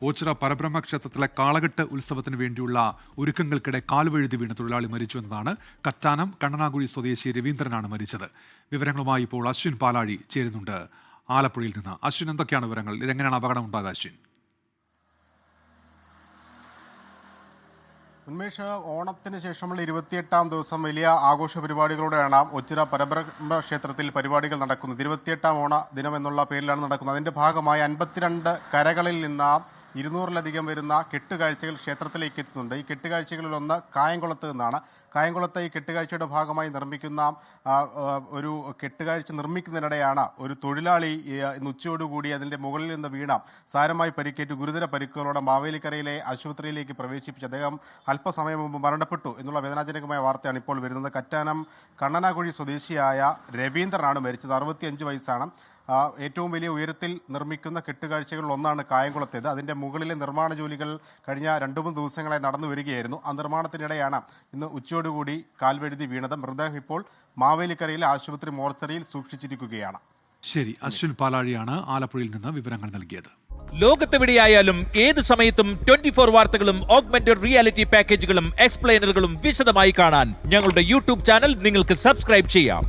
ഓച്ചിറ പരബ്രഹ്മ ക്ഷേത്രത്തിലെ കാളകെട്ട് ഉത്സവത്തിന് വേണ്ടിയുള്ള ഒരുക്കങ്ങൾക്കിടെ കാൽവഴുതി വീണ തൊഴിലാളി മരിച്ചു എന്നതാണ്. കറ്റാനം കണ്ണനാകുഴി സ്വദേശി രവീന്ദ്രനാണ് മരിച്ചത്. വിവരങ്ങളുമായി ഇപ്പോൾ അശ്വിൻ പാലാഴി ചേരുന്നുണ്ട് ആലപ്പുഴയിൽ നിന്ന്. അശ്വിൻ, എന്തൊക്കെയാണ് വിവരങ്ങൾ? ഇതെങ്ങനെയാണ് അപകടം ഉണ്ടായത് അശ്വിൻ? ഉന്മേഷ്, ഓണത്തിന് ശേഷമുള്ള 28-ാം ദിവസം വലിയ ആഘോഷ പരിപാടികളോടെയാണ് ഒച്ചിറ പരബ്രഹ്മ ക്ഷേത്രത്തിൽ പരിപാടികൾ നടക്കുന്നത്. 28-ാം ഓണ ദിനം എന്നുള്ള പേരിലാണ് നടക്കുന്നത്. അതിന്റെ ഭാഗമായി 52 കരകളിൽ നിന്ന് 200-ലധികം വരുന്ന കെട്ടുകാഴ്ചകൾ ക്ഷേത്രത്തിലേക്ക് എത്തുന്നുണ്ട്. ഈ കെട്ടുകാഴ്ചകളിലൊന്ന് കായംകുളത്ത് നിന്നാണ്. കായംകുളത്തെ ഈ കെട്ടുകാഴ്ചയുടെ ഭാഗമായി നിർമ്മിക്കുന്ന ഒരു കെട്ടുകാഴ്ച നിർമ്മിക്കുന്നതിനിടെയാണ് ഒരു തൊഴിലാളി ഇന്ന് ഉച്ചയോടുകൂടി അതിൻ്റെ മുകളിൽ നിന്ന് വീണ സാരമായി പരിക്കേറ്റ് ഗുരുതര പരിക്കുകളോടെ മാവേലിക്കരയിലെ ആശുപത്രിയിലേക്ക് പ്രവേശിപ്പിച്ചു. അദ്ദേഹം അല്പസമയം മുമ്പ് മരണപ്പെട്ടു എന്നുള്ള വേദനാജനകമായ വാർത്തയാണ് ഇപ്പോൾ വരുന്നത്. കറ്റാനം കണ്ണനാകുഴി സ്വദേശിയായ രവീന്ദ്രനാണ് മരിച്ചത്. 65 വയസ്സാണ്. ഏറ്റവും വലിയ ഉയരത്തിൽ നിർമ്മിക്കുന്ന കെട്ടുകാഴ്ചകളിൽ ഒന്നാണ് കായംകുളത്തേത്. അതിൻ്റെ മുകളിലെ നിർമ്മാണ ജോലികൾ കഴിഞ്ഞ 2-3 ദിവസങ്ങളായി നടന്നു വരികയായിരുന്നു. ആ നിർമ്മാണത്തിനിടെയാണ് ഇന്ന് ഉച്ചയോടുകൂടി കാൽവഴുതി വീണത്. മൃതദേഹം ഇപ്പോൾ മാവേലിക്കരയിലെ ആശുപത്രി മോർച്ചറിയിൽ സൂക്ഷിച്ചിരിക്കുകയാണ്. ശരി, അശ്വിൻ പാലാഴിയാണ് ആലപ്പുഴയിൽ നിന്ന് വിവരങ്ങൾ നൽകിയത്. ലോകത്തെവിടെയായാലും ഏത് സമയത്തും 24 വാർത്തകളും ഓഗ്മെന്റഡ് റിയാലിറ്റി പാക്കേജുകളും എക്സ്പ്ലെയിനറുകളും വിശദമായി കാണാൻ ഞങ്ങളുടെ യൂട്യൂബ് ചാനൽ നിങ്ങൾക്ക് സബ്സ്ക്രൈബ് ചെയ്യാം.